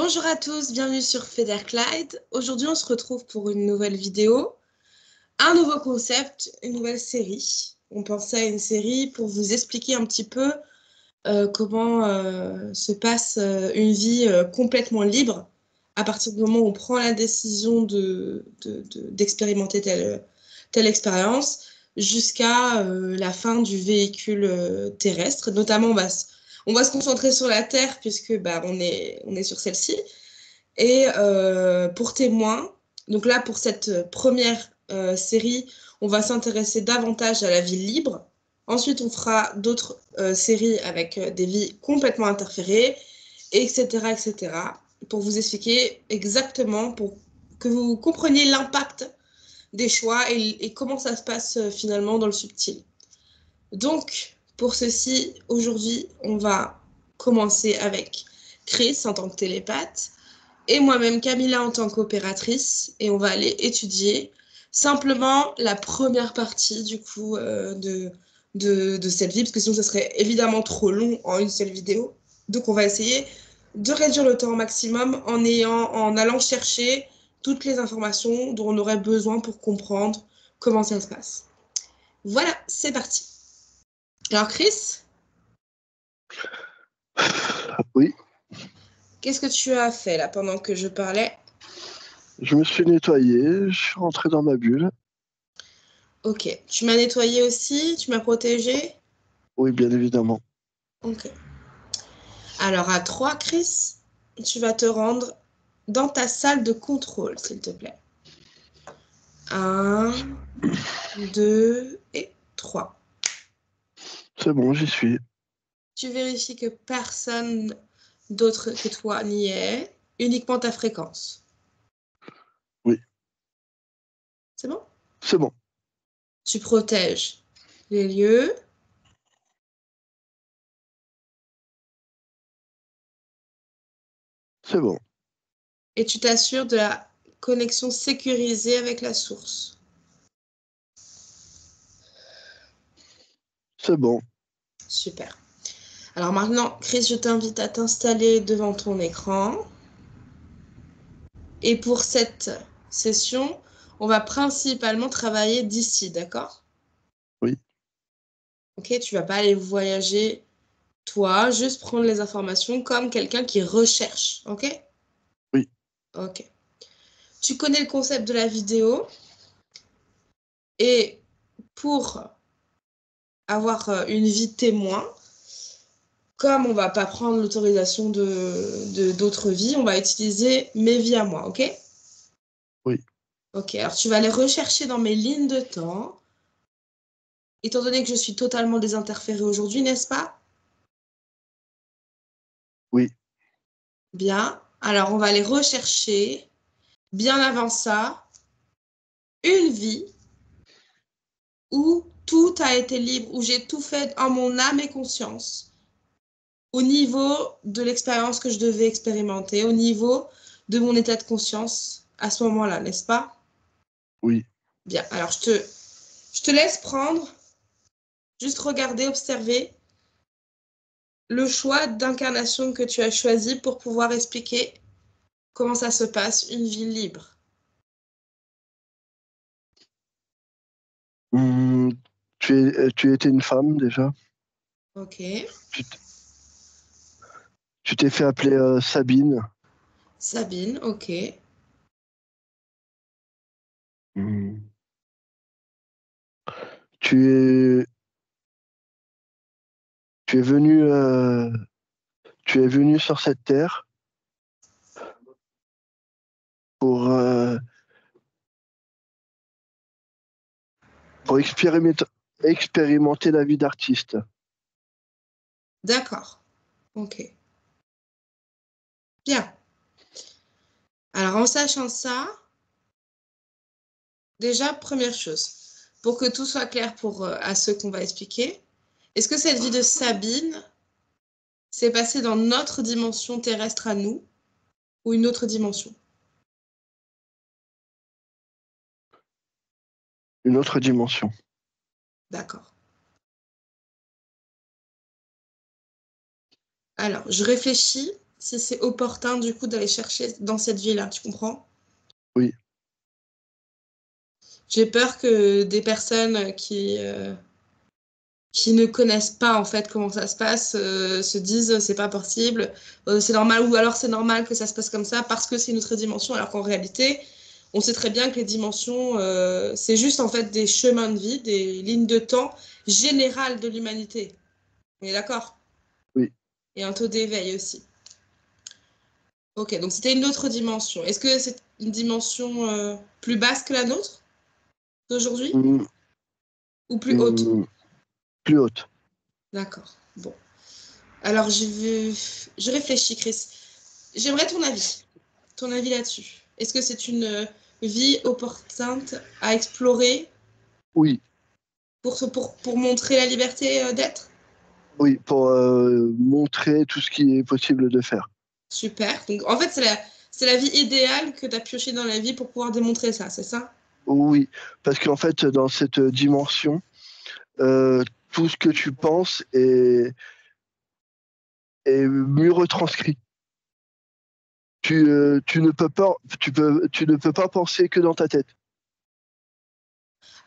Bonjour à tous, bienvenue sur Federclyde. Aujourd'hui, on se retrouve pour une nouvelle vidéo, un nouveau concept, une nouvelle série. On pensait à une série pour vous expliquer un petit peu comment se passe une vie complètement libre à partir du moment où on prend la décision d'expérimenter telle expérience jusqu'à la fin du véhicule terrestre. Notamment, on va se concentrer sur la Terre puisque on est sur celle-ci. Et pour témoin, donc là, pour cette première série, on va s'intéresser davantage à la vie libre. Ensuite, on fera d'autres séries avec des vies complètement interférées, etc., etc., pour vous expliquer exactement, pour que vous compreniez l'impact des choix et comment ça se passe finalement dans le subtil. Donc, pour ceci, aujourd'hui, on va commencer avec Chris en tant que télépathe et moi-même Camilla en tant qu'opératrice, et on va aller étudier simplement la première partie du coup de cette vie, parce que sinon ça serait évidemment trop long en une seule vidéo. Donc on va essayer de réduire le temps au maximum en allant chercher toutes les informations dont on aurait besoin pour comprendre comment ça se passe. Voilà, c'est parti. Alors Chris, Oui, qu'est-ce que tu as fait là pendant que je parlais? je me suis nettoyé, je suis rentré dans ma bulle. Ok, tu m'as nettoyé aussi, tu m'as protégé? Oui, bien évidemment. Ok. Alors à 3, Chris, tu vas te rendre dans ta salle de contrôle, s'il te plaît. 1, 2 et 3. C'est bon, j'y suis. Tu vérifies que personne d'autre que toi n'y est, uniquement ta fréquence. Oui, C'est bon? c'est bon. Tu protèges les lieux. C'est bon. Et tu t'assures de la connexion sécurisée avec la source. C'est bon. Super. Alors maintenant, Chris, je t'invite à t'installer devant ton écran. Et pour cette session, on va principalement travailler d'ici, d'accord? Oui, Ok, tu vas pas aller voyager toi, juste prendre les informations comme quelqu'un qui recherche, ok? oui, Ok. Tu connais le concept de la vidéo et pour avoir une vie témoin, comme on va pas prendre l'autorisation d'autres vies, on va utiliser mes vies à moi, ok? oui, Ok, alors tu vas aller rechercher dans mes lignes de temps, étant donné que je suis totalement désinterférée aujourd'hui, n'est-ce pas? oui. Bien. Alors, on va aller rechercher, bien avant ça, une vie où tout a été libre, où j'ai tout fait en mon âme et conscience, au niveau de l'expérience que je devais expérimenter, au niveau de mon état de conscience à ce moment-là, n'est-ce pas? Oui. Bien. Alors, je te laisse prendre, juste regarder, observer le choix d'incarnation que tu as choisi pour pouvoir expliquer comment ça se passe, une vie libre. Tu étais une femme déjà. Ok. Tu t- tu t'es fait appeler Sabine. Sabine, ok. Hmm. Tu es, tu es venu, tu es venu sur cette terre pour pour expérimenter la vie d'artiste. D'accord. Ok. Bien. Alors, en sachant ça, déjà, première chose, pour que tout soit clair à ceux qu'on va expliquer, est-ce que cette vie de Sabine s'est passée dans notre dimension terrestre à nous ou une autre dimension? Une autre dimension. D'accord. Alors, je réfléchis. si c'est opportun du coup d'aller chercher dans cette vie-là, tu comprends? Oui. J'ai peur que des personnes qui ne connaissent pas en fait comment ça se passe se disent c'est pas possible, c'est normal, ou alors c'est normal que ça se passe comme ça parce que c'est une autre dimension, alors qu'en réalité, on sait très bien que les dimensions, c'est juste en fait des chemins de vie, des lignes de temps générales de l'humanité. On est d'accord? Oui. Et un taux d'éveil aussi. Ok, donc c'était une autre dimension. Est-ce que c'est une dimension plus basse que la nôtre d'aujourd'hui Hum, ou plus haute? hum, plus haute. D'accord. Bon. Alors je réfléchis, Chris. J'aimerais ton avis. Ton avis là-dessus. Est-ce que c'est une vie opportune à explorer Oui. pour montrer la liberté d'être? Oui, pour montrer tout ce qui est possible de faire. Super. Donc, en fait, c'est la vie idéale que tu as pioché dans la vie pour pouvoir démontrer ça, c'est ça? Oui, parce qu'en fait, dans cette dimension, euh, tout ce que tu penses est mieux retranscrit. Tu ne peux pas, tu ne peux pas penser que dans ta tête.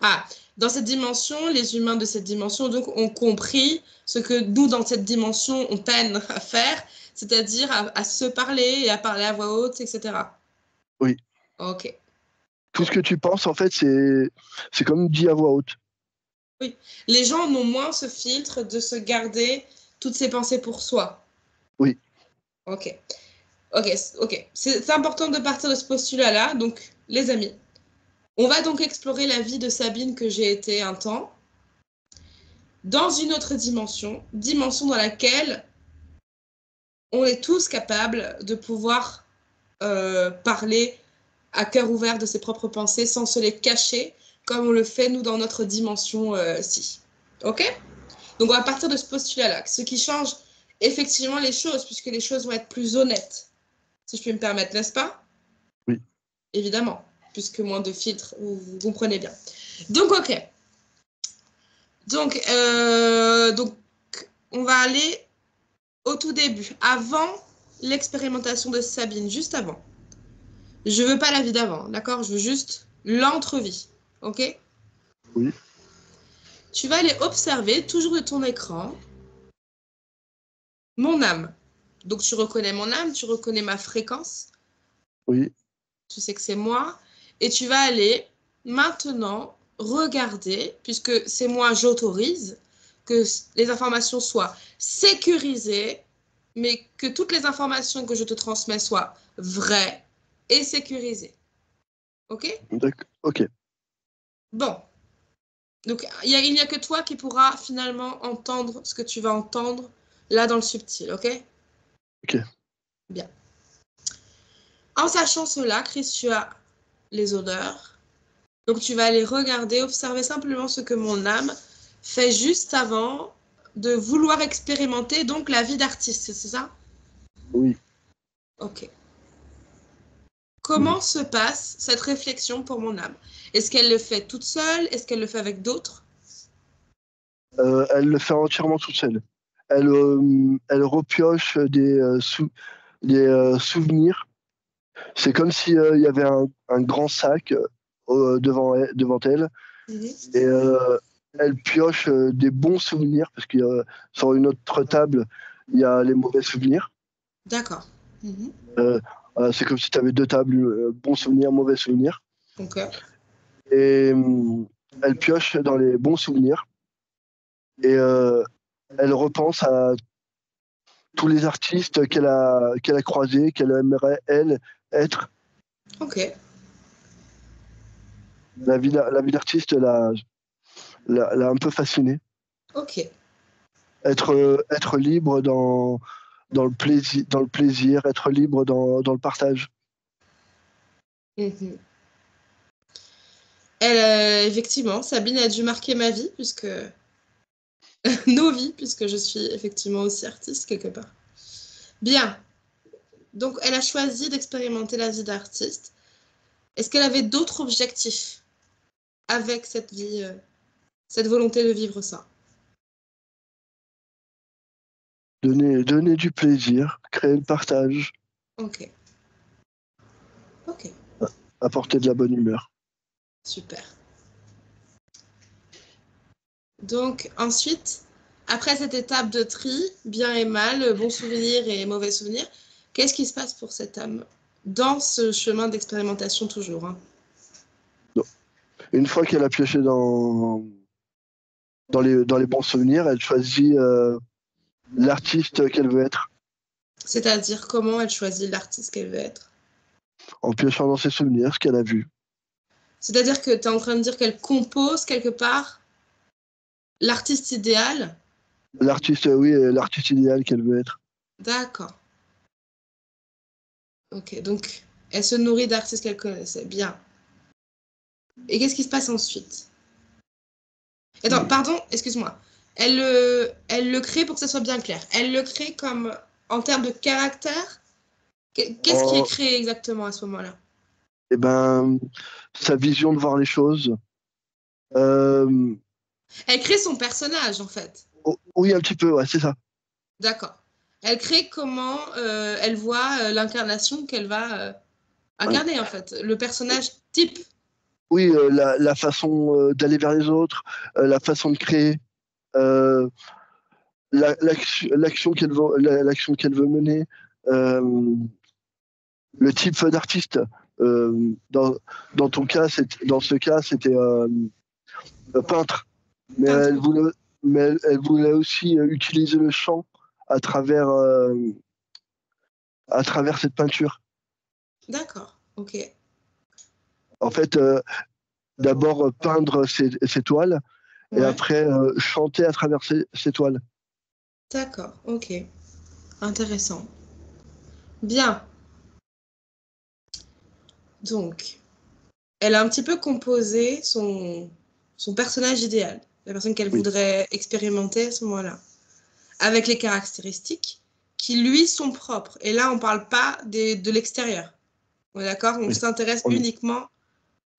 Ah, dans cette dimension, les humains de cette dimension donc ont compris ce que nous, dans cette dimension, on peine à faire, c'est-à-dire à se parler et à parler à voix haute, etc. Oui. Ok. Tout Bon. ce que tu penses, en fait, c'est comme dit à voix haute. Oui. Les gens ont moins ce filtre de se garder toutes ces pensées pour soi. Oui. Ok. Ok. Ok. C'est important de partir de ce postulat-là. Donc, les amis, on va donc explorer la vie de Sabine que j'ai été un temps dans une autre dimension, dimension dans laquelle on est tous capables de pouvoir parler à cœur ouvert de ses propres pensées sans se les cacher comme on le fait nous dans notre dimension-ci. Ok? Donc on va partir de ce postulat-là, ce qui change effectivement les choses, puisque les choses vont être plus honnêtes, si je puis me permettre, n'est-ce pas? Oui. Évidemment, puisque moins de filtres, vous comprenez bien. Donc ok. Donc on va aller au tout début, avant l'expérimentation de Sabine, juste avant. Je veux pas la vie d'avant, d'accord? Je veux juste l'entrevie, ok? Oui. Tu vas aller observer, toujours de ton écran, mon âme. Donc tu reconnais mon âme, tu reconnais ma fréquence, Oui. tu sais que c'est moi, et tu vas aller maintenant regarder, puisque c'est moi, j'autorise que les informations soient sécurisées, mais que toutes les informations que je te transmets soient vraies et sécurisées. Ok? D'accord. Ok. Bon. Donc, il n'y a que toi qui pourras finalement entendre ce que tu vas entendre là dans le subtil, ok? Ok. Bien. En sachant cela, Chris, tu as les odeurs. Donc, tu vas aller regarder, observer simplement ce que mon âme fait juste avant de vouloir expérimenter donc la vie d'artiste, c'est ça? Oui. Ok. Comment se passe cette réflexion pour mon âme? Est-ce qu'elle le fait toute seule? Est-ce qu'elle le fait avec d'autres? Elle le fait entièrement toute seule. Elle repioche des souvenirs. C'est comme si il y avait un grand sac devant elle Mhm. et elle pioche des bons souvenirs parce que sur une autre table il y a les mauvais souvenirs. D'accord. Mhm. Euh, c'est comme si tu avais deux tables, bons souvenirs, mauvais souvenirs. Ok. Et elle pioche dans les bons souvenirs et elle repense à tous les artistes qu'elle a croisés, qu'elle aimerait, elle, être. Ok. La vie d'artiste l'a un peu fascinée. Ok. Être libre dans le plaisir, être libre dans le partage. Mhm. Effectivement, Sabine a dû marquer ma vie, puisque nos vies, puisque je suis effectivement aussi artiste quelque part. Bien. Donc, elle a choisi d'expérimenter la vie d'artiste. Est-ce qu'elle avait d'autres objectifs avec cette vie, cette volonté de vivre ça? Donner du plaisir, créer le partage, Ok. Ok, apporter de la bonne humeur. super. Donc ensuite, après cette étape de tri, bien et mal, bons souvenirs et mauvais souvenirs, qu'est-ce qui se passe pour cette âme dans ce chemin d'expérimentation toujours, hein? Donc, une fois qu'elle a pioché dans les bons souvenirs, elle choisit l'artiste qu'elle veut être C'est-à-dire comment elle choisit l'artiste qu'elle veut être. en piochant dans ses souvenirs ce qu'elle a vu. C'est-à-dire que tu es en train de dire qu'elle compose quelque part l'artiste idéal. L'artiste, oui, l'artiste idéal qu'elle veut être. D'accord. Ok, donc elle se nourrit d'artistes qu'elle connaissait. Bien. Et qu'est-ce qui se passe ensuite? Attends, pardon, excuse-moi. Elle le crée pour que ça soit bien clair. Elle le crée comme en termes de caractère. Qu'est-ce qui est En, créé exactement à ce moment-là? eh ben, sa vision de voir les choses. Euh, Elle crée son personnage en fait. oui, un petit peu, ouais, c'est ça. D'accord. Elle crée comment elle voit l'incarnation qu'elle va Ouais. incarner en fait. Le personnage type. Oui, la façon d'aller vers les autres, la façon de créer, euh, l'action l'action qu'elle veut mener, euh, le type d'artiste. Dans ton cas, dans ce cas, c'était peintre, mais Peintre. elle voulait aussi utiliser le chant à travers, à travers cette peinture. D'accord. Ok. En fait, d'abord peindre ses toiles et Ouais. après chanter à travers ses toiles. D'accord. Ok. Intéressant. Bien. Donc, elle a un petit peu composé son personnage idéal, la personne qu'elle Oui, voudrait expérimenter à ce moment-là, avec les caractéristiques qui lui sont propres. Et là, on ne parle pas de l'extérieur. On est d'accord? On oui, s'intéresse on- uniquement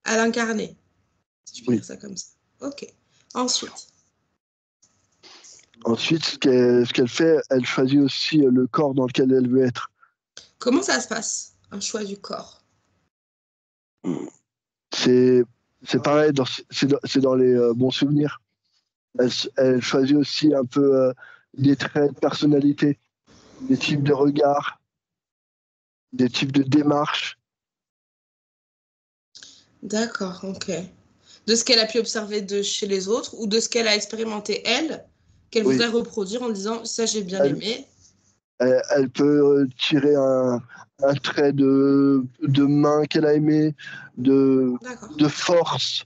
à l'incarner, si je peux oui. dire ça comme ça. Ok. Ensuite, Ensuite, ce qu'elle fait, elle choisit aussi le corps dans lequel elle veut être. comment ça se passe, un choix du corps? C'est, c'est pareil, c'est dans les bons souvenirs. Elle choisit aussi un peu des traits de personnalité, des types de regards, des types de démarches. D'accord, ok. De ce qu'elle a pu observer de chez les autres ou de ce qu'elle a expérimenté elle, qu'elle Oui, voudrait reproduire en disant ça j'ai bien elle, aimé. elle peut tirer un trait de main qu'elle a aimé, D'accord, de force.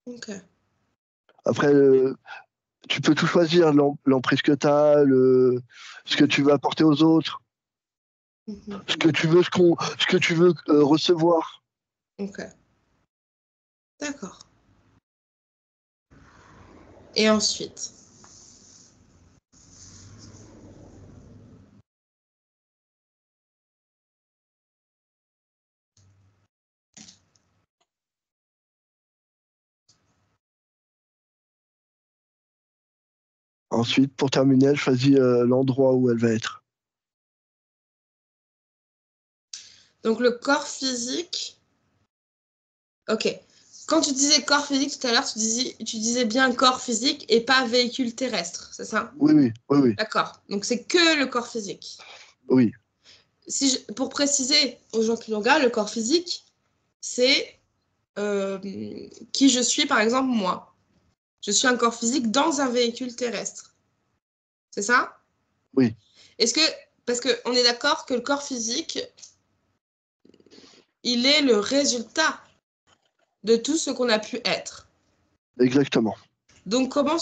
ok. Après, tu peux tout choisir, l'emprise que tu as, ce que tu veux apporter aux autres, Mhm. ce que tu veux recevoir. Ok, d'accord. Et ensuite, Ensuite, pour terminer, elle choisit l'endroit où elle va être. donc le corps physique, ok. Quand tu disais corps physique tout à l'heure, tu disais bien corps physique et pas véhicule terrestre, c'est ça? Oui, oui, oui, oui, D'accord, donc c'est que le corps physique. oui, Pour préciser aux gens qui nous regardent, le corps physique, c'est euh, qui je suis, par exemple, moi. Je suis un corps physique dans un véhicule terrestre. C'est ça? oui, Est-ce que, parce qu'on est d'accord que le corps physique, il est le résultat de tout ce qu'on a pu être. exactement. Donc, comment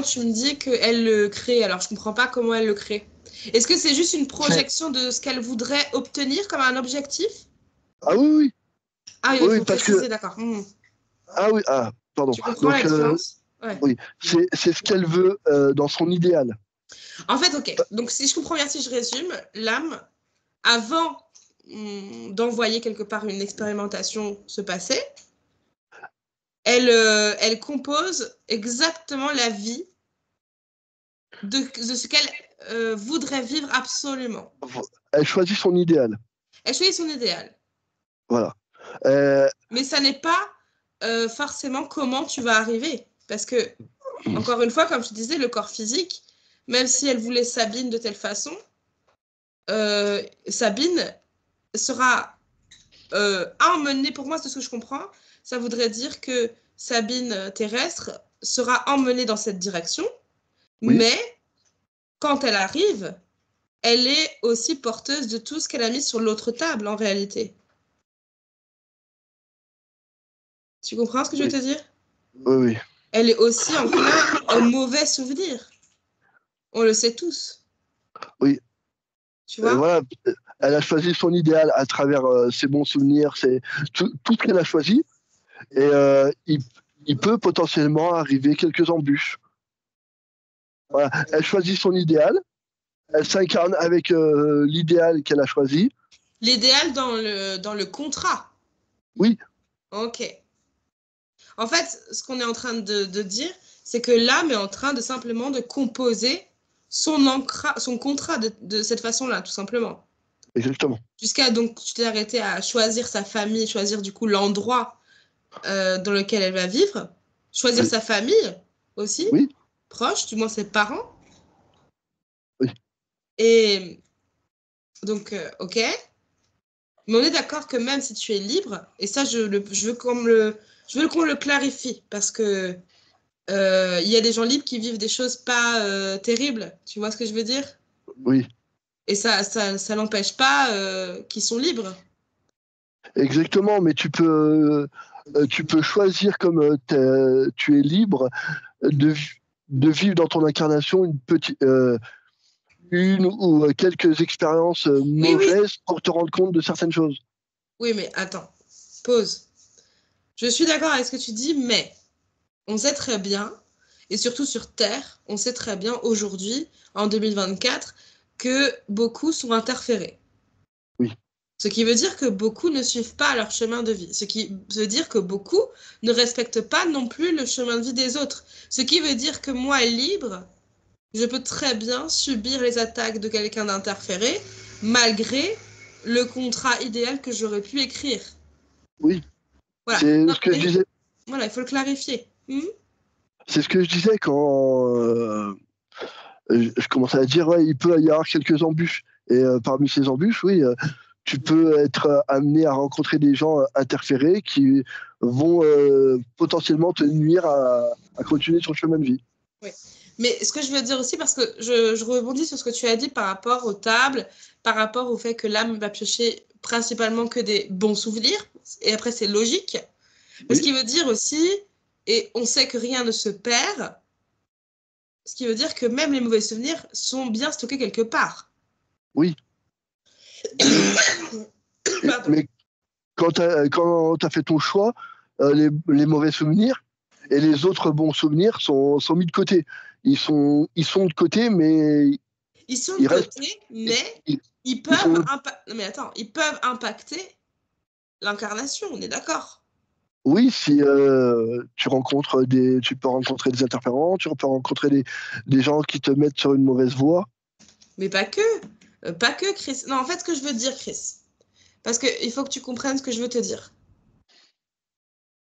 tu me dis qu'elle le crée? Alors, je ne comprends pas comment elle le crée. Est-ce que c'est juste une C'est- projection de ce qu'elle voudrait obtenir comme un objectif? Ah oui, oui, Ah oui, oui, il oui, faut parce que préciser, d'accord. ah oui, ah pardon. Tu comprends la Donc différence? Ouais. oui, c'est ce qu'elle veut dans son idéal. En fait, ok. Donc, si je comprends bien, si je résume, l'âme, avant d'envoyer quelque part une expérimentation se passer, elle compose exactement la vie de ce qu'elle voudrait vivre absolument. Elle choisit son idéal. Elle choisit son idéal. Voilà. Mais ça n'est pas forcément comment tu vas arriver. Parce que, encore une fois, comme je te disais, le corps physique, même si elle voulait Sabine de telle façon, Sabine sera emmenée, pour moi, c'est ce que je comprends, ça voudrait dire que Sabine terrestre sera emmenée dans cette direction, Oui. mais quand elle arrive, elle est aussi porteuse de tout ce qu'elle a mis sur l'autre table, en réalité. Tu comprends ce que je veux te dire? Oui, oui. Elle est aussi enclin aux mauvais souvenirs. On le sait tous. Oui. Tu vois? Voilà. Elle a choisi son idéal à travers ses bons souvenirs, tout ce qu'elle a choisi. Et il peut potentiellement arriver quelques embûches. Voilà. Elle choisit son idéal. Elle s'incarne avec l'idéal qu'elle a choisi. L'idéal dans le contrat. Oui. Ok. En fait, ce qu'on est en train de dire, c'est que l'âme est en train de simplement de composer son contrat de cette façon-là, tout simplement. Exactement. Jusqu'à, donc, tu t'es arrêté à choisir sa famille, choisir du coup l'endroit dans lequel elle va vivre, choisir Oui. sa famille aussi, Oui. proche, du moins ses parents. Oui. Et donc, ok. Mais on est d'accord que même si tu es libre, et ça, je veux qu'on le clarifie, parce que il y a des gens libres qui vivent des choses pas terribles. Tu vois ce que je veux dire? Oui. Et ça n'empêche pas qu'ils sont libres. Exactement, mais tu peux choisir comme tu es libre de vivre dans ton incarnation une ou quelques expériences mauvaises pour te rendre compte de certaines choses. Oui, mais attends, pause. Je suis d'accord avec ce que tu dis, mais on sait très bien, et surtout sur Terre, on sait très bien aujourd'hui, en 2024, que beaucoup sont interférés. Oui. Ce qui veut dire que beaucoup ne suivent pas leur chemin de vie. Ce qui veut dire que beaucoup ne respectent pas non plus le chemin de vie des autres. Ce qui veut dire que moi, libre, je peux très bien subir les attaques de quelqu'un d'interféré, malgré le contrat idéal que j'aurais pu écrire. Oui. Voilà. C'est ce que je disais. Voilà, il faut le clarifier. C'est ce que je disais quand je commençais à dire, ouais, il peut y avoir quelques embûches. Et parmi ces embûches, oui, tu peux être amené à rencontrer des gens interférés qui vont potentiellement te nuire à continuer sur le chemin de vie. Oui. Mais ce que je veux dire aussi, parce que je rebondis sur ce que tu as dit par rapport aux tables, par rapport au fait que l'âme va piocher principalement que des bons souvenirs, et après c'est logique. Mais Oui. ce qui veut dire aussi, et on sait que rien ne se perd, ce qui veut dire que même les mauvais souvenirs sont bien stockés quelque part. Oui. Mais quand tu as fait ton choix, les mauvais souvenirs et les autres bons souvenirs sont mis de côté. Ils sont de côté, mais ils sont de restent, côté, mais ils peuvent impacter l'incarnation, on est d'accord? Oui, si tu peux rencontrer des interférents, tu peux rencontrer des gens qui te mettent sur une mauvaise voie. Mais pas que. Pas que, Chris. Non, en fait, ce que je veux dire, Chris, parce qu'il faut que tu comprennes ce que je veux te dire.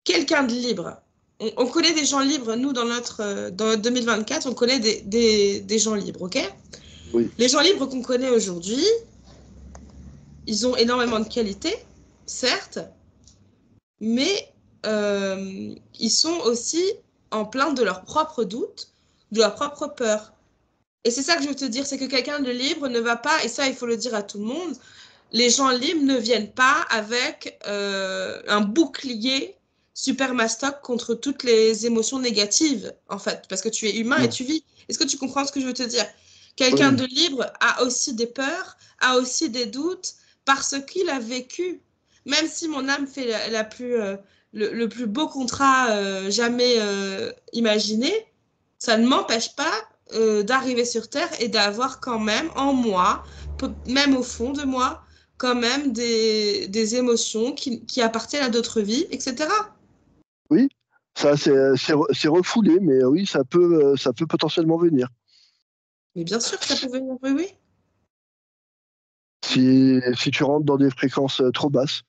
Quelqu'un de libre. On connaît des gens libres, nous, dans notre 2024, on connaît des gens libres, ok? Oui. Les gens libres qu'on connaît aujourd'hui, ils ont énormément de qualités, certes, mais ils sont aussi en plein de leurs propres doutes, de leurs propres peurs. Et c'est ça que je veux te dire, c'est que quelqu'un de libre ne va pas, et ça il faut le dire à tout le monde, les gens libres ne viennent pas avec un bouclier super mastoc contre toutes les émotions négatives, en fait, parce que tu es humain et tu vis. Est-ce que tu comprends ce que je veux te dire? Quelqu'un de libre a aussi des peurs, a aussi des doutes, parce qu'il a vécu. Même si mon âme fait le plus beau contrat jamais imaginé, ça ne m'empêche pas d'arriver sur Terre et d'avoir quand même en moi, même au fond de moi, quand même des émotions qui appartiennent à d'autres vies, etc. Oui, ça c'est refoulé, mais oui, ça peut potentiellement venir. Mais bien sûr que ça peut venir, oui, oui. Si tu rentres dans des fréquences trop basses.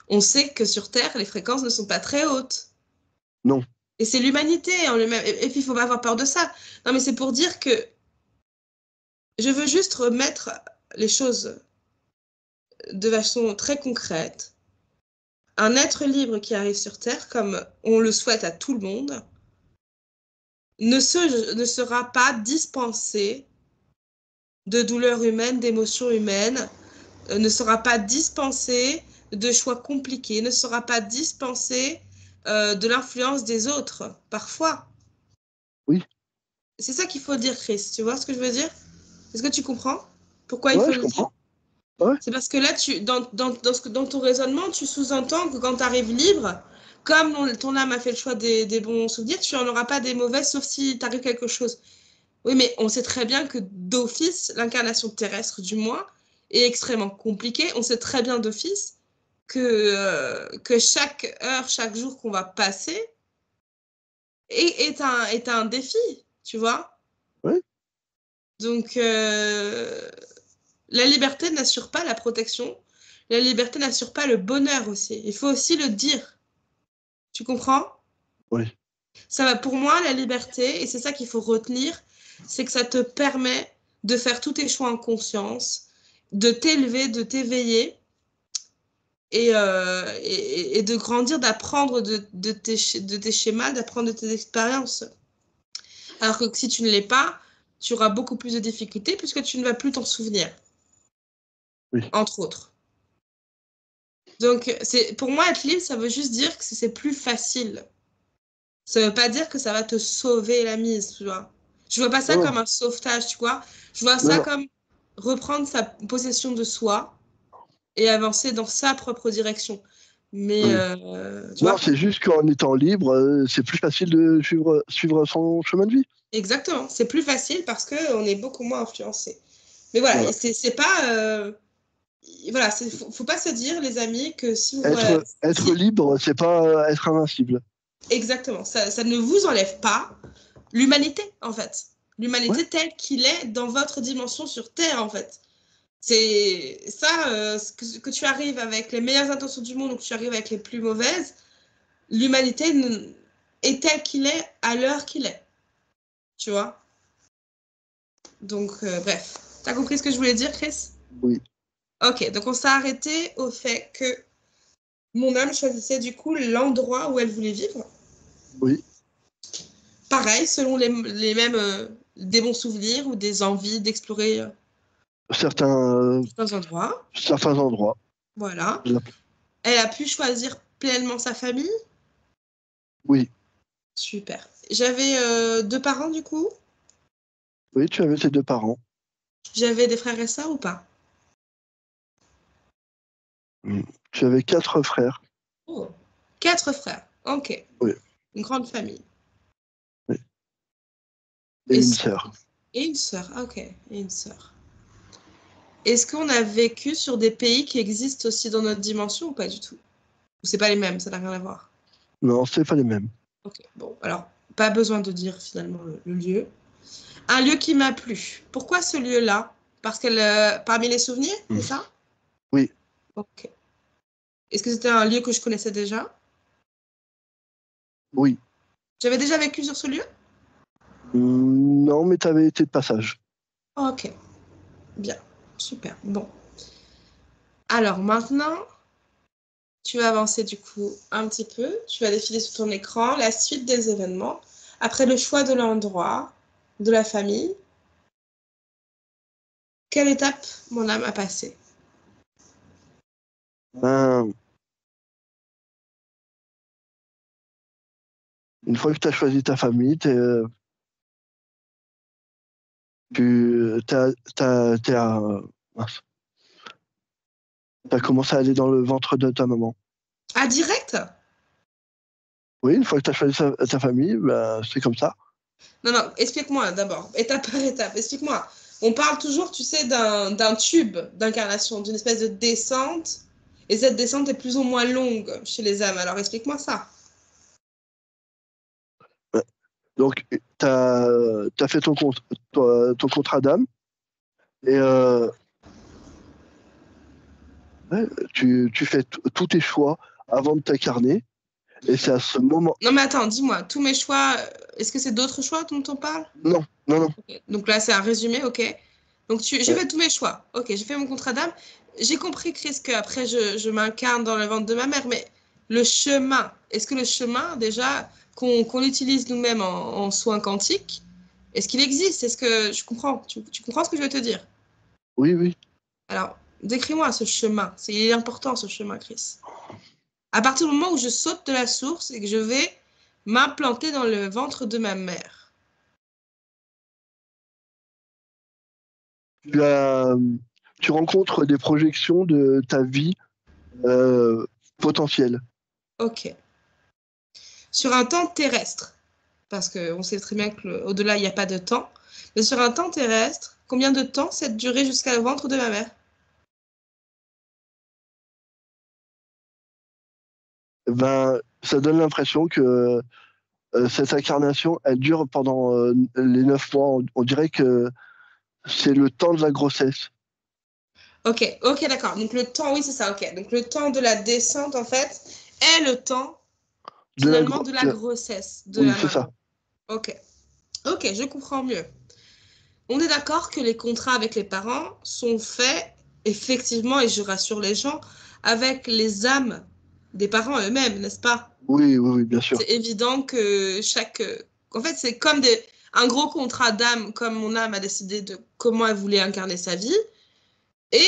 On sait que sur Terre, les fréquences ne sont pas très hautes. Non. Et c'est l'humanité en lui-même. Et puis, il faut pas avoir peur de ça. Non, mais c'est pour dire que je veux juste remettre les choses de façon très concrète. Un être libre qui arrive sur Terre, comme on le souhaite à tout le monde, ne sera pas dispensé de douleurs humaines, d'émotions humaines, ne sera pas dispensé de choix compliqués, ne sera pas dispensé de l'influence des autres, parfois. Oui. C'est ça qu'il faut dire, Chris. Tu vois ce que je veux dire? Est-ce que tu comprends pourquoi il Ouais, faut je le dire? comprends. Ouais. C'est parce que là, dans ton raisonnement, tu sous-entends que quand tu arrives libre, comme ton âme a fait le choix des bons souvenirs, tu n'en auras pas des mauvais, sauf si t'arrive quelque chose. Oui, mais on sait très bien que d'office, l'incarnation terrestre, du moins, est extrêmement compliquée. On sait très bien d'office que chaque heure, chaque jour qu'on va passer est un défi, tu vois? Ouais. Donc, la liberté n'assure pas la protection. La liberté n'assure pas le bonheur aussi. Il faut aussi le dire. Tu comprends? Oui. Ça va pour moi, la liberté, et c'est ça qu'il faut retenir, c'est que ça te permet de faire tous tes choix en conscience, de t'élever, de t'éveiller et de grandir, d'apprendre de tes schémas, d'apprendre de tes expériences. Alors que si tu ne l'es pas, tu auras beaucoup plus de difficultés puisque tu ne vas plus t'en souvenir, Oui. entre autres. Donc, pour moi, être libre, ça veut juste dire que c'est plus facile. Ça veut pas dire que ça va te sauver la mise, tu vois. Je vois pas ça Non, comme un sauvetage, tu vois. Je vois non, ça non. comme reprendre sa possession de soi et avancer dans sa propre direction. Mais, Mm. tu Non, vois, c'est juste qu'en étant libre, c'est plus facile de suivre son chemin de vie. exactement. C'est plus facile parce qu'on est beaucoup moins influencé. Mais voilà, Voilà. et c'est pas... voilà, faut pas se dire, les amis, que si vous... Être libre, c'est pas être invincible. exactement. Ça ne vous enlève pas l'humanité, en fait. Ouais. L'humanité telle qu'il est dans votre dimension sur Terre, en fait. C'est ça, que tu arrives avec les meilleures intentions du monde ou que tu arrives avec les plus mauvaises, l'humanité est telle qu'il est à l'heure qu'il est. Tu vois? Donc, bref. T'as compris ce que je voulais dire, Chris? Oui. Ok, donc on s'est arrêté au fait que mon âme choisissait du coup l'endroit où elle voulait vivre. Oui. Pareil, selon les mêmes des bons souvenirs ou des envies d'explorer Certains, certains endroits. certains endroits. Voilà. Elle a pu choisir pleinement sa famille. Oui. Super. J'avais deux parents du coup. Oui, tu avais tes deux parents. J'avais des frères et sœurs ou pas? Mm. Tu avais quatre frères. Oh. Quatre frères. Ok. Oui. Une grande famille. Oui. Et Et, une sœur. et une sœur. Ok. Et une sœur. Est-ce qu'on a vécu sur des pays qui existent aussi dans notre dimension ou pas du tout? Ou c'est pas les mêmes, ça n'a rien à voir. Non, c'est pas les mêmes. Ok. Bon, alors, pas besoin de dire finalement le lieu. Un lieu qui m'a plu. Pourquoi ce lieu-là? Parce qu'elle, parmi les souvenirs, Mm. c'est ça? Oui. Ok. Est-ce que c'était un lieu que je connaissais déjà? Oui. J'avais déjà vécu sur ce lieu? Non, mais tu avais été de passage. Ok. Bien. Super. Bon. Alors maintenant, tu vas avancer du coup un petit peu. Tu vas défiler sur ton écran la suite des événements. Après le choix de l'endroit, de la famille, quelle étape mon âme a passé? Ben, une fois que tu as choisi ta famille, mince. T'as commencé à aller dans le ventre de ta maman. Ah, direct? Oui, une fois que tu as choisi ta famille, ben, c'est comme ça. Non, non, explique-moi d'abord, étape par étape. Explique-moi. On parle toujours, tu sais, d'un tube d'incarnation, d'une espèce de descente. Et cette descente est plus ou moins longue chez les âmes. Alors explique-moi ça. Ouais. Donc, t'as fait ton contrat d'âme et ouais, tu fais tous tes choix avant de t'incarner. Et c'est à ce moment. Non, mais attends, dis-moi, tous mes choix, est-ce que c'est d'autres choix dont on parle? Non, non, non. Ok. Donc là, c'est un résumé, ok. Donc j'ai Ouais. fait tous mes choix. Ok, j'ai fait mon contrat d'âme. J'ai compris, Chris, qu'après, je m'incarne dans le ventre de ma mère, mais le chemin, est-ce que le chemin, déjà, qu'on utilise nous-mêmes en soins quantiques, est-ce qu'il existe? Est-ce que je comprends? Tu comprends ce que je veux te dire? Oui, oui. Alors, décris-moi ce chemin. C'est important, ce chemin, Chris. À partir du moment où je saute de la source et que je vais m'implanter dans le ventre de ma mère. Tu as, tu rencontres des projections de ta vie euh, potentielle. Ok. Sur un temps terrestre, parce qu'on sait très bien qu'au-delà, il n'y a pas de temps, mais sur un temps terrestre, combien de temps cette durée jusqu'à le ventre de ma mère? Ben, ça donne l'impression que cette incarnation, elle dure pendant les 9 mois. On dirait que c'est le temps de la grossesse. Ok, ok, d'accord. Donc le temps, oui, c'est ça, ok. Donc le temps de la descente, en fait, est le temps, De la finalement, gro- de la grossesse de Oui, la c'est ça. maman. Ok, ok, je comprends mieux. On est d'accord que les contrats avec les parents sont faits, effectivement, et je rassure les gens, avec les âmes des parents eux-mêmes, n'est-ce pas? Oui, oui, oui, bien sûr. C'est évident que chaque... En fait, c'est comme un gros contrat d'âme, comme mon âme a décidé de comment elle voulait incarner sa vie. Et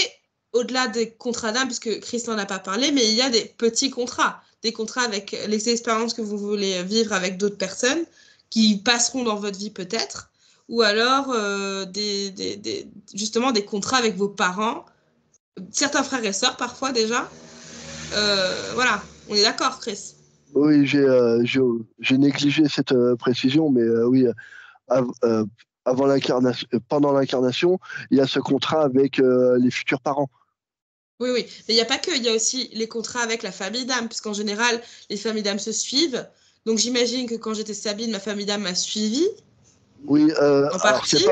au-delà des contrats d'âme, puisque Christ n'en a pas parlé, mais il y a des petits contrats. Des contrats avec les expériences que vous voulez vivre avec d'autres personnes qui passeront dans votre vie peut-être. Ou alors justement des contrats avec vos parents, certains frères et sœurs parfois déjà. Voilà, on est d'accord, Chris. Oui, j'ai négligé cette précision, mais oui, av- euh, avant l'incarnation, pendant l'incarnation, il y a ce contrat avec les futurs parents. Oui, oui. Mais il n'y a pas que, il y a aussi les contrats avec la famille d'âme, puisqu'en général, les familles d'âme se suivent. Donc j'imagine que quand j'étais Sabine, ma famille d'âme m'a suivie, Oui, en alors partie.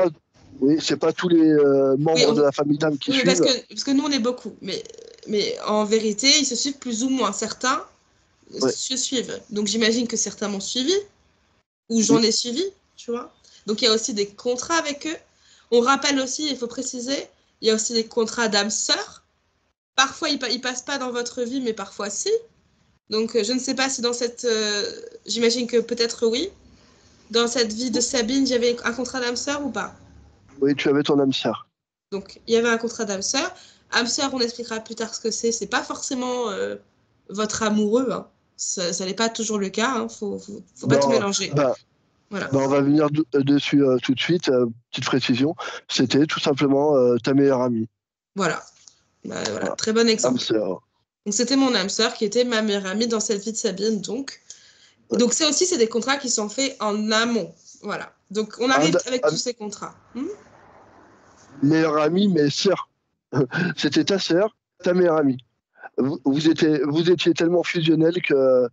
oui, c'est pas tous les Oui, membres de la famille d'âme qui oui, mais parce suivent. que, parce que nous, on est beaucoup. Mais en vérité, ils se suivent plus ou moins. Certains Ouais, se suivent. Donc j'imagine que certains m'ont suivi, ou j'en oui, ai suivi, tu vois. Donc il y a aussi des contrats avec eux. On rappelle aussi, il faut préciser, il y a aussi des contrats d'âme-sœur. Parfois, ils passent pas dans votre vie, mais parfois si. Donc, je ne sais pas si dans cette... j'imagine que peut-être oui. Dans cette vie de Sabine, j'avais un contrat d'âme sœur ou pas? oui, tu avais ton âme sœur. Donc, il y avait un contrat d'âme sœur. Âme sœur, on expliquera plus tard ce que c'est. C'est pas forcément votre amoureux, hein. Ça n'est pas toujours le cas, hein. Faut pas tout Ben, mélanger. ben, Voilà. ben, on va venir dessus tout de suite. Petite précision, c'était tout simplement ta meilleure amie. Voilà. Bah, voilà. Voilà, Très bon âme exemple. sœur. Donc, c'était mon âme sœur qui était ma meilleure amie dans cette vie de Sabine. Donc, Ouais. donc ça aussi, c'est des contrats qui sont faits en amont. Voilà. Donc, on arrive avec tous ces contrats. Meilleure amie, mais sœur. C'était ta sœur, ta meilleure amie. Vous étiez tellement fusionnels que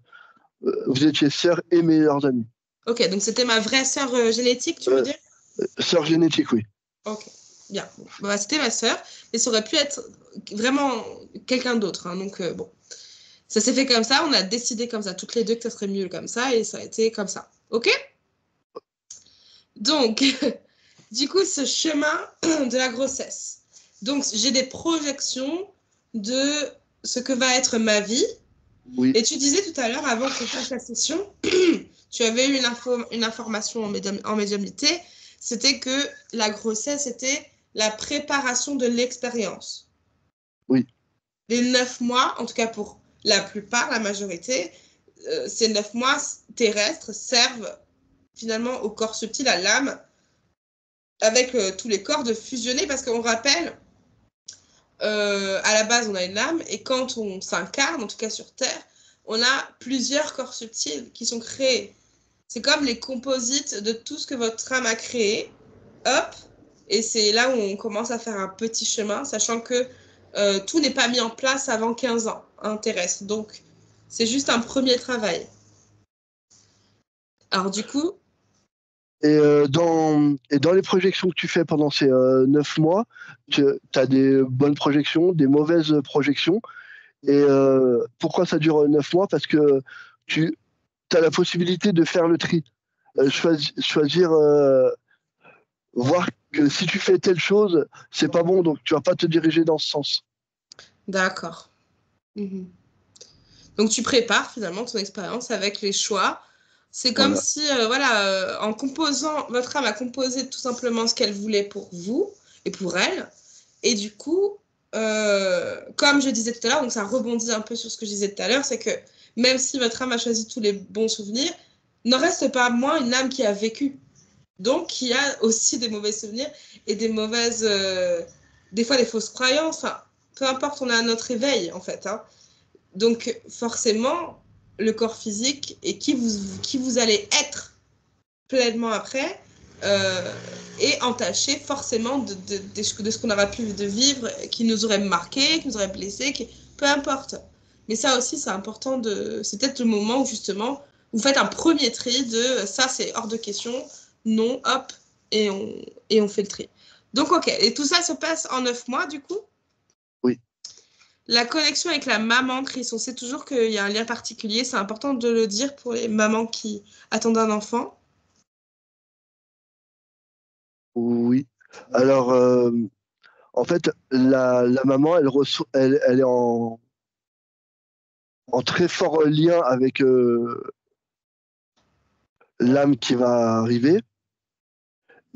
vous étiez sœur et meilleures amies. Ok, donc c'était ma vraie sœur génétique, tu veux Euh, dire? Sœur génétique, oui. Ok, bien. Bon. Bah, c'était ma sœur, mais ça aurait pu être vraiment quelqu'un d'autre, hein. Donc, bon, ça s'est fait comme ça, on a décidé comme ça, toutes les deux, que ça serait mieux comme ça, et ça a été comme ça. Ok? Donc, du coup, ce chemin de la grossesse. Donc, j'ai des projections de ce que va être ma vie. Oui, Et tu disais tout à l'heure, avant qu'on fasse la session, tu avais eu une information en médiumnité, c'était que la grossesse était la préparation de l'expérience. oui, Les 9 mois, en tout cas pour la plupart, la majorité, ces 9 mois terrestres servent finalement au corps subtil, à l'âme, avec tous les corps de fusionner, parce qu'on rappelle, à la base, on a une âme, et quand on s'incarne, en tout cas sur Terre, on a plusieurs corps subtils qui sont créés. C'est comme les composites de tout ce que votre âme a créé. Hop, et c'est là où on commence à faire un petit chemin, sachant que tout n'est pas mis en place avant 15 ans, hein, terrestre. Donc, c'est juste un premier travail. Alors, du coup, Et dans les projections que tu fais pendant ces 9 mois, tu as des bonnes projections, des mauvaises projections. Et pourquoi ça dure 9 mois? Parce que tu as la possibilité de faire le tri. Choisir, voir que si tu fais telle chose, c'est pas bon, donc tu vas pas te diriger dans ce sens. D'accord. Mhm. Donc tu prépares finalement ton expérience avec les choix. C'est comme Voilà. si, en composant, votre âme a composé tout simplement ce qu'elle voulait pour vous et pour elle. Et du coup, comme je disais tout à l'heure, donc ça rebondit un peu sur ce que je disais tout à l'heure, c'est que même si votre âme a choisi tous les bons souvenirs, n'en reste pas moins une âme qui a vécu. Donc qui a aussi des mauvais souvenirs et des mauvaises, des fois des fausses croyances. Enfin, peu importe, on a notre éveil en fait, hein. Donc forcément, le corps physique et qui vous allez être pleinement après est entaché forcément de ce qu'on aura pu de vivre, qui nous aurait marqué, qui nous aurait blessé, peu importe. Mais ça aussi, c'est important c'est peut-être le moment où justement vous faites un premier tri de ça, c'est hors de question, non, hop, et on fait le tri. Donc ok, et tout ça se passe en 9 mois du coup. Oui. La connexion avec la maman, Chris, on sait toujours qu'il y a un lien particulier. C'est important de le dire pour les mamans qui attendent un enfant. Oui. Alors, en fait, la maman, elle est en très fort lien avec l'âme qui va arriver.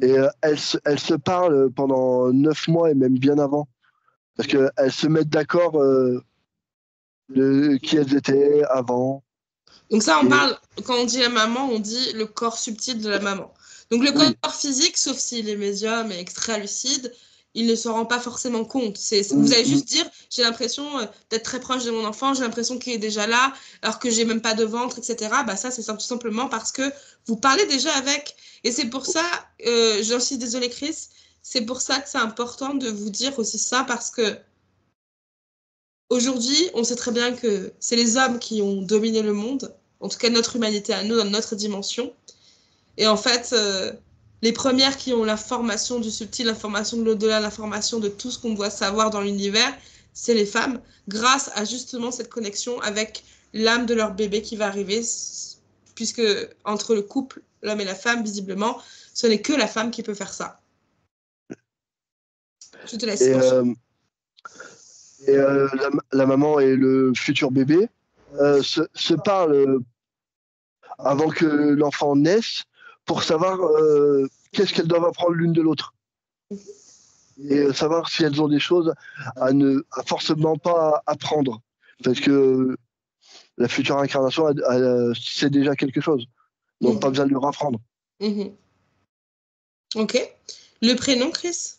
Et elles se parlent pendant 9 mois et même bien avant. Parce qu'elles se mettent d'accord de qui elles étaient avant. Donc ça, on Et parle, quand on dit la maman, on dit le corps subtil de la maman. Donc le oui, corps physique, sauf s'il est médium et extra lucide, il ne s'en rend pas forcément compte. Vous mm, allez mm, juste dire, j'ai l'impression d'être très proche de mon enfant, j'ai l'impression qu'il est déjà là, alors que j'ai même pas de ventre, etc. Bah ça, c'est tout simplement parce que vous parlez déjà avec. Et c'est pour ça, j'en suis désolée Chris, c'est pour ça que c'est important de vous dire aussi ça, parce que aujourd'hui, on sait très bien que c'est les hommes qui ont dominé le monde, en tout cas notre humanité à nous, dans notre dimension. Et en fait, les premières qui ont l'information du subtil, l'information de l'au-delà, l'information de tout ce qu'on doit savoir dans l'univers, c'est les femmes, grâce à justement cette connexion avec l'âme de leur bébé qui va arriver, puisque entre le couple, l'homme et la femme, visiblement, ce n'est que la femme qui peut faire ça. Je te laisse et enchaîner. la maman et le futur bébé se parlent avant que l'enfant naisse pour savoir qu'est-ce qu'elles doivent apprendre l'une de l'autre. Et savoir si elles ont des choses à forcément pas apprendre. Parce que la future incarnation, c'est déjà quelque chose. Donc, pas Mhm. besoin de leur apprendre. Mhm. Ok. Le prénom, Chris?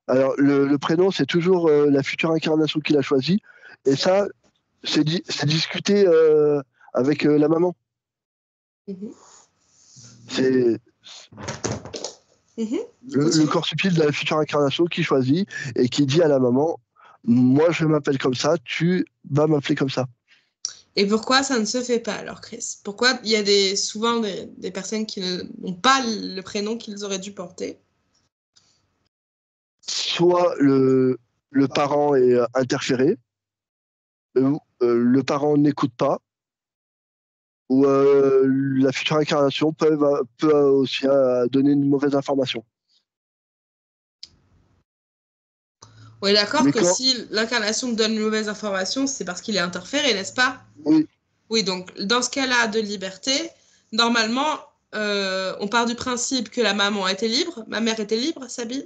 Alors, le prénom, c'est toujours la future incarnation qu'il a choisi. Et ça, c'est discuté avec la maman. Mhm. C'est Mhm. le Continue. corps subtil de la future incarnation qui choisit et qui dit à la maman, moi, je m'appelle comme ça, tu vas m'appeler comme ça. Et pourquoi ça ne se fait pas alors, Chris? Pourquoi il y a souvent des personnes qui n'ont pas le prénom qu'ils auraient dû porter? Soit le parent est interféré, le parent n'écoute pas, ou la future incarnation peut aussi donner une mauvaise information. On est d'accord Mais que quand, si l'incarnation donne une mauvaise information, c'est parce qu'il est interféré, n'est-ce pas? oui, Oui, donc dans ce cas-là de liberté, normalement, on part du principe que la maman était libre, ma mère était libre, Sabi,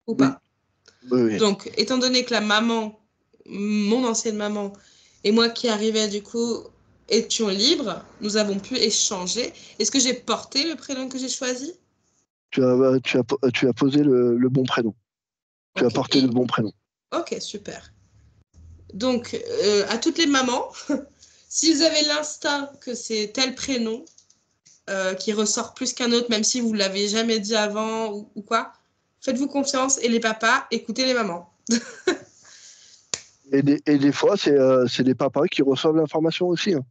ou oui, pas? oui, oui. Donc, étant donné que la maman, mon ancienne maman, et moi qui arrivais du coup, étions libres, nous avons pu échanger. Est-ce que j'ai porté le prénom que j'ai choisi? Tu as posé le bon prénom. Tu as Ok, porté le bon prénom. ok, super. Donc, à toutes les mamans, si vous avez l'instinct que c'est tel prénom qui ressort plus qu'un autre, même si vous ne l'avez jamais dit avant ou quoi, faites-vous confiance. Et les papas, écoutez les mamans. Et des fois, c'est les papas qui reçoivent l'information aussi, hein.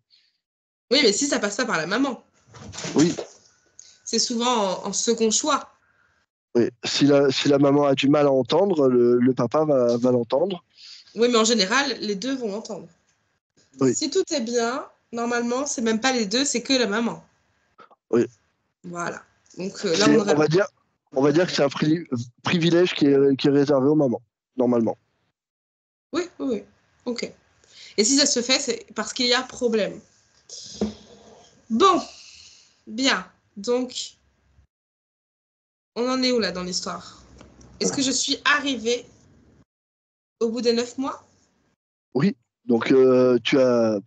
Oui, mais si ça passe pas par la maman, Oui, c'est souvent en second choix. oui. Si la maman a du mal à entendre, le papa va l'entendre. Oui, mais en général, les deux vont entendre. Oui, Si tout est bien, normalement, c'est même pas les deux, c'est que la maman. oui. Voilà. Donc là, on aurait... On va dire que c'est un privilège qui est réservé aux mamans, normalement. Oui, oui, oui. Ok. Et si ça se fait, c'est parce qu'il y a problème. Bon, bien. Donc, on en est où là dans l'histoire? Est-ce que je suis arrivée au bout des 9 mois? Oui, donc tu as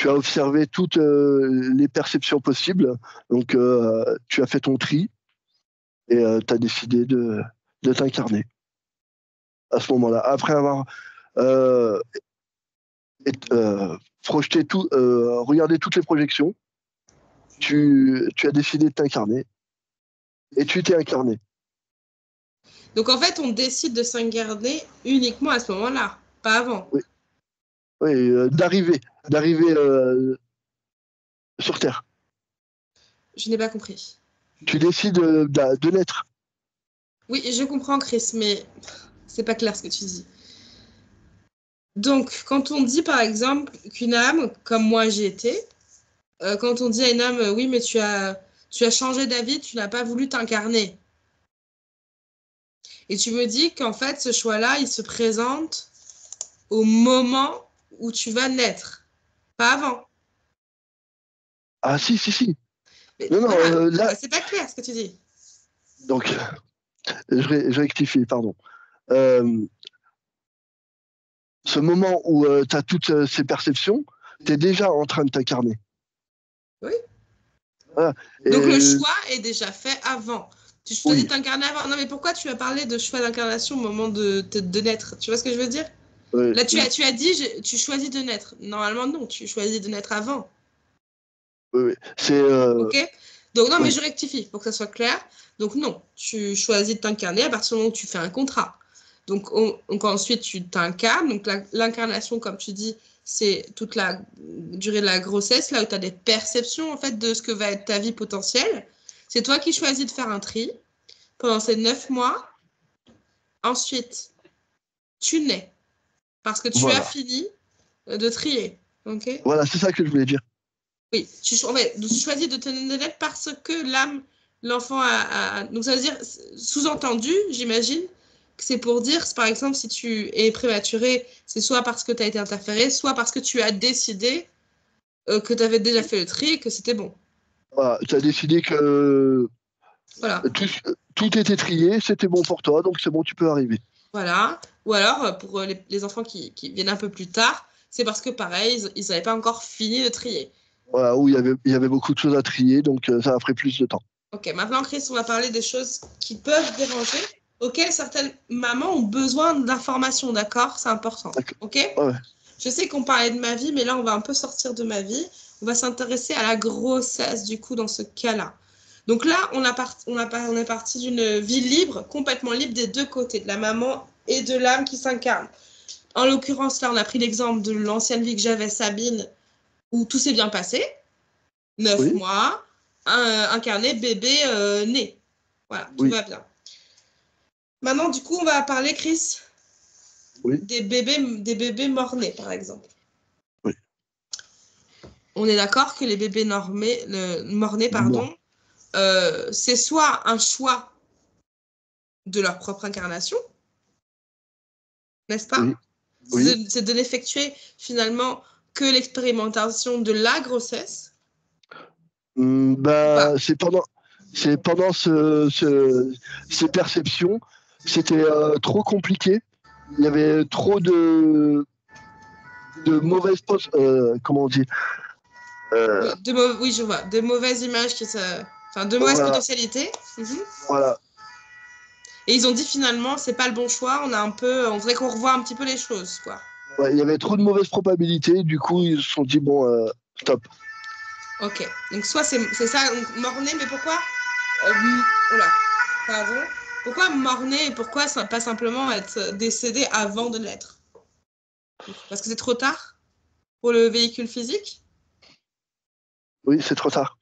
observé toutes les perceptions possibles, donc tu as fait ton tri et tu as décidé de t'incarner à ce moment-là. Après avoir euh, projeté tout, regardé toutes les projections, tu as décidé de t'incarner et tu t'es incarné. Donc en fait, on décide de s'incarner uniquement à ce moment-là, pas avant. Oui, oui d'arriver sur Terre. Je n'ai pas compris. Tu décides de naître. Oui, je comprends, Chris, mais c'est pas clair ce que tu dis. Donc, quand on dit par exemple qu'une âme, comme moi j'y étais, quand on dit à une âme, oui, mais tu as changé d'avis, tu n'as pas voulu t'incarner. Et tu me dis qu'en fait, ce choix-là, il se présente au moment où tu vas naître, pas avant. Ah si, si, si. Mais Non, non, voilà, là, c'est pas clair ce que tu dis. donc, je rectifie, pardon. Euh, Ce moment où tu as toutes ces perceptions, tu es déjà en train de t'incarner. Oui. Voilà. Donc le Et choix est déjà fait avant. Tu choisis de oui, t'incarner avant. Non, mais pourquoi tu as parlé de choix d'incarnation au moment de naître? Tu vois ce que je veux dire? oui, Là, oui, tu as dit, tu choisis de naître. Normalement, non, tu choisis de naître avant. oui, oui. C'est OK? Donc, non, mais oui, je rectifie pour que ça soit clair. Donc, non, tu choisis de t'incarner à partir du moment où tu fais un contrat. Donc ensuite, tu t'incarnes. Donc, l'incarnation, comme tu dis, c'est toute la durée de la grossesse, là où tu as des perceptions, en fait, de ce que va être ta vie potentielle. C'est toi qui choisis de faire un tri pendant ces 9 mois. Ensuite, tu nais parce que tu as voilà. fini de trier. OK? Voilà, c'est ça que je voulais dire. Oui, en fait, tu choisis de te naître parce que l'enfant Donc, ça veut dire, sous-entendu, j'imagine, que c'est pour dire, par exemple, si tu es prématuré, c'est soit parce que tu as été interféré, soit parce que tu as décidé que tu avais déjà fait le tri et que c'était bon. Voilà, tu as décidé que Voilà. tout, tout était trié, c'était bon pour toi, donc c'est bon, tu peux arriver. Voilà. Ou alors, pour les enfants qui viennent un peu plus tard, c'est parce que, pareil, ils n'avaient pas encore fini de trier. Voilà, où il y avait beaucoup de choses à trier, donc ça a pris plus de temps. Ok, maintenant, Chris, on va parler des choses qui peuvent déranger, auxquelles certaines mamans ont besoin d'informations, d'accord? C'est important, D'accord. ok? Ouais, Je sais qu'on parlait de ma vie, mais là, on va un peu sortir de ma vie. On va s'intéresser à la grossesse, du coup, dans ce cas-là. Donc là, on est parti d'une vie libre, complètement libre des deux côtés, de la maman et de l'âme qui s'incarne. En l'occurrence, là, on a pris l'exemple de l'ancienne vie que j'avais, Sabine, où tout s'est bien passé. 9 oui, mois, incarné, bébé né. Voilà, tout oui, va bien. Maintenant, du coup, on va parler, Chris, oui, des bébés morts-nés, par exemple. oui. On est d'accord que les bébés morts-nés, Mort. pardon, c'est soit un choix de leur propre incarnation, n'est-ce pas? Oui, oui. C'est de n'effectuer finalement que l'expérimentation de la grossesse, ou Bah, pas? c'est pendant ces perceptions, c'était trop compliqué. Il y avait trop de mauvaises comment on dit euh, Oui, je vois. De mauvaises images Enfin, de mauvaises voilà, potentialités. Mhm. voilà. Et ils ont dit finalement, c'est pas le bon choix, on voudrait qu'on revoie un petit peu les choses, quoi. Ouais, il y avait trop de mauvaises probabilités. Du coup, ils se sont dit bon, stop. Ok. Donc soit c'est ça, donc mort-né, mais pourquoi oh là, pardon. Pourquoi mort-né et pourquoi pas simplement être décédé avant de naître? Parce que c'est trop tard pour le véhicule physique? Oui, c'est trop tard.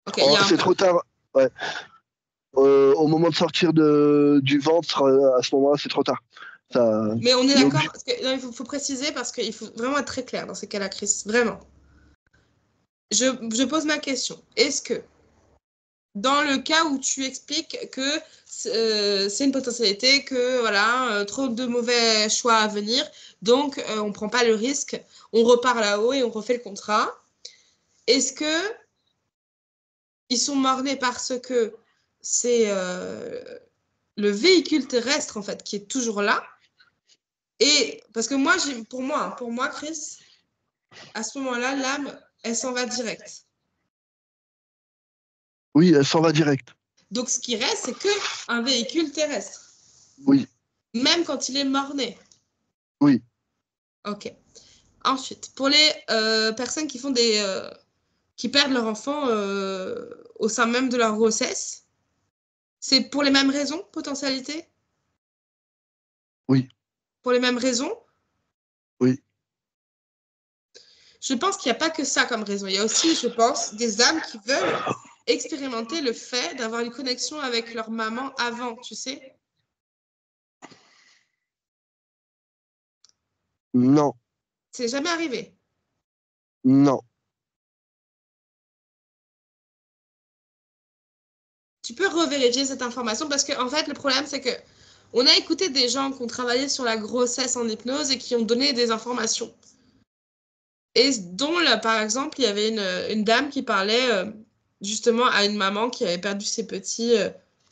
Ok, il y a un C'est cas. trop tard. Ouais. Au moment de sortir du ventre, à ce moment-là, c'est trop tard. Ça, Mais on est le d'accord, but- parce que, non, faut préciser parce qu'il faut vraiment être très clair dans ces cas-là, Chris. Vraiment. Je pose ma question. Est-ce que, dans le cas où tu expliques que c'est une potentialité, que voilà, trop de mauvais choix à venir, donc on ne prend pas le risque, on repart là-haut et on refait le contrat, est-ce que ils sont morts-nés parce que c'est le véhicule terrestre, en fait, qui est toujours là? Et parce que moi, pour moi, Chris, à ce moment-là, l'âme, elle s'en va direct. Oui, elle s'en va direct. Donc, ce qui reste, c'est que un véhicule terrestre, Oui, même quand il est mort-né. oui. Ok. Ensuite, pour les personnes qui font qui perdent leur enfant au sein même de leur grossesse, c'est pour les mêmes raisons, potentialité? Oui, Pour les mêmes raisons? oui. Je pense qu'il n'y a pas que ça comme raison. Il y a aussi, je pense, des âmes qui veulent expérimenter le fait d'avoir une connexion avec leur maman avant, tu sais? Non, C'est jamais arrivé. non. Tu peux revérifier cette information parce que, en fait, le problème, c'est que on a écouté des gens qui ont travaillé sur la grossesse en hypnose et qui ont donné des informations. Et dont, là, par exemple, il y avait une dame qui parlait justement à une maman qui avait perdu ses petits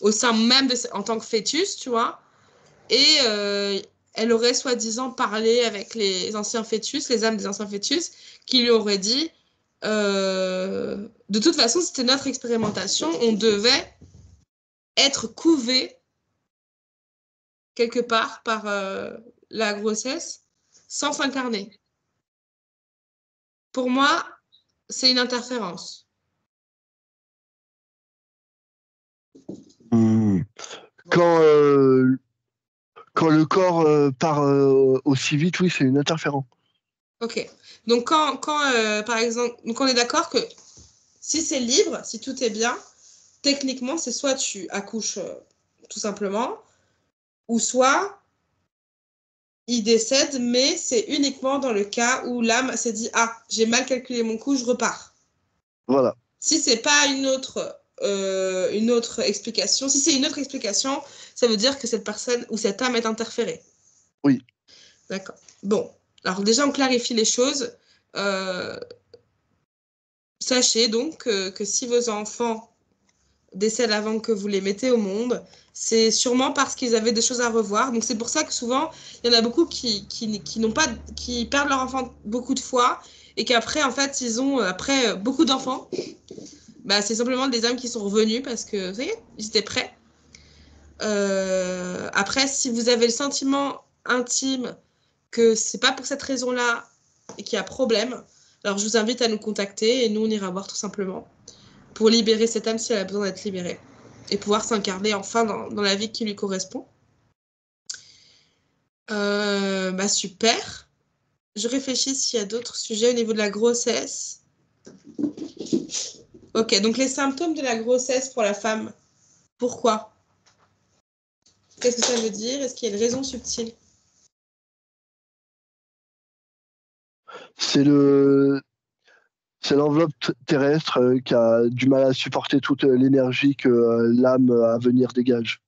au sein même en tant que fœtus, tu vois. Et elle aurait soi-disant parlé avec les anciens fœtus, les âmes des anciens fœtus, qui lui auraient dit de toute façon, c'était notre expérimentation, on devait être couvé quelque part par la grossesse sans s'incarner. Pour moi, c'est une interférence. Hmm. Quand, quand le corps part aussi vite, oui, c'est une interférence. Ok. Donc, par exemple, donc on est d'accord que si c'est libre, si tout est bien, techniquement, c'est soit tu accouches tout simplement, ou soit il décède, mais c'est uniquement dans le cas où l'âme s'est dit, ah, j'ai mal calculé mon coup, je repars. Voilà. Si c'est pas une autre explication, si c'est une autre explication, ça veut dire que cette personne ou cette âme est interférée. Oui. D'accord. Bon, alors déjà on clarifie les choses. Euh, Sachez donc que si vos enfants décèdent avant que vous les mettez au monde, c'est sûrement parce qu'ils avaient des choses à revoir. Donc c'est pour ça que souvent, il y en a beaucoup qui n'ont pas, qui perdent leur enfant beaucoup de fois et qu'après, en fait, ils ont après beaucoup d'enfants. Bah, c'est simplement des âmes qui sont revenues parce que, vous voyez, ils étaient prêts. Après, si vous avez le sentiment intime que c'est pas pour cette raison-là et qu'il y a problème, alors je vous invite à nous contacter et nous, on ira voir tout simplement pour libérer cette âme si elle a besoin d'être libérée et pouvoir s'incarner enfin dans la vie qui lui correspond. Bah super. Je réfléchis s'il y a d'autres sujets au niveau de la grossesse. Ok, donc les symptômes de la grossesse pour la femme. Pourquoi? Qu'est-ce que ça veut dire? Est-ce qu'il y a une raison subtile? C'est c'est l'enveloppe terrestre qui a du mal à supporter toute l'énergie que l'âme à venir dégage.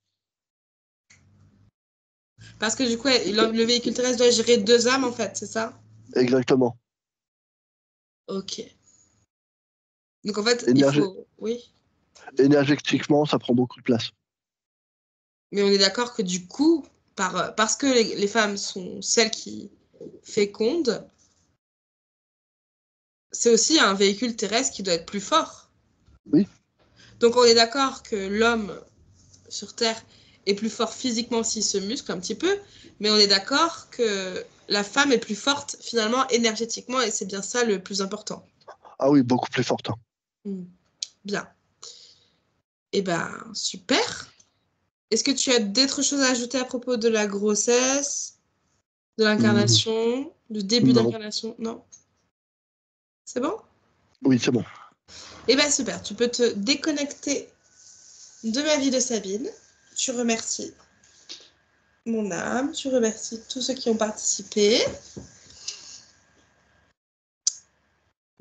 Parce que du coup, le véhicule terrestre doit gérer deux âmes en fait, c'est ça? Exactement. Ok. Donc en fait, il Énergie- faut... Oui. Énergétiquement, ça prend beaucoup de place. Mais on est d'accord que du coup, parce que les femmes sont celles qui fécondent, c'est aussi un véhicule terrestre qui doit être plus fort. Oui, Donc on est d'accord que l'homme sur Terre est plus fort physiquement s'il se muscle un petit peu, mais on est d'accord que la femme est plus forte finalement énergétiquement et c'est bien ça le plus important. ah oui, beaucoup plus forte. Mm. Bien. Eh ben, super. Est-ce que tu as d'autres choses à ajouter à propos de la grossesse, de Hmm, l'incarnation, du début non, d'incarnation? Non? C'est bon? oui, c'est bon. Eh bien, super. Tu peux te déconnecter de ma vie de Sabine. Tu remercies mon âme. Tu remercies tous ceux qui ont participé.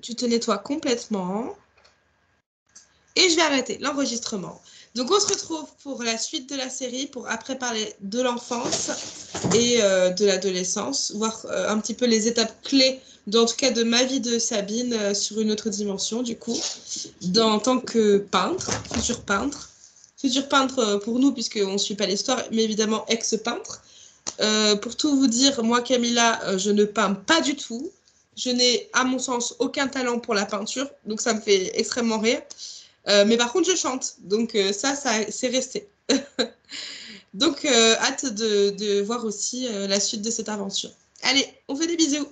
Tu te nettoies complètement. Et je vais arrêter l'enregistrement. Donc, on se retrouve pour la suite de la série, pour après parler de l'enfance et de l'adolescence, voir un petit peu les étapes clés, en tout cas de ma vie de Sabine, sur une autre dimension, du coup, en tant que peintre, futur peintre. Futur peintre pour nous, puisqu'on ne suit pas l'histoire, mais évidemment ex-peintre. Pour tout vous dire, moi, Camilla, je ne peins pas du tout. Je n'ai, à mon sens, aucun talent pour la peinture, donc ça me fait extrêmement rire. Mais par contre, je chante, donc ça c'est resté. Donc, hâte de voir aussi la suite de cette aventure. Allez, on fait des bisous.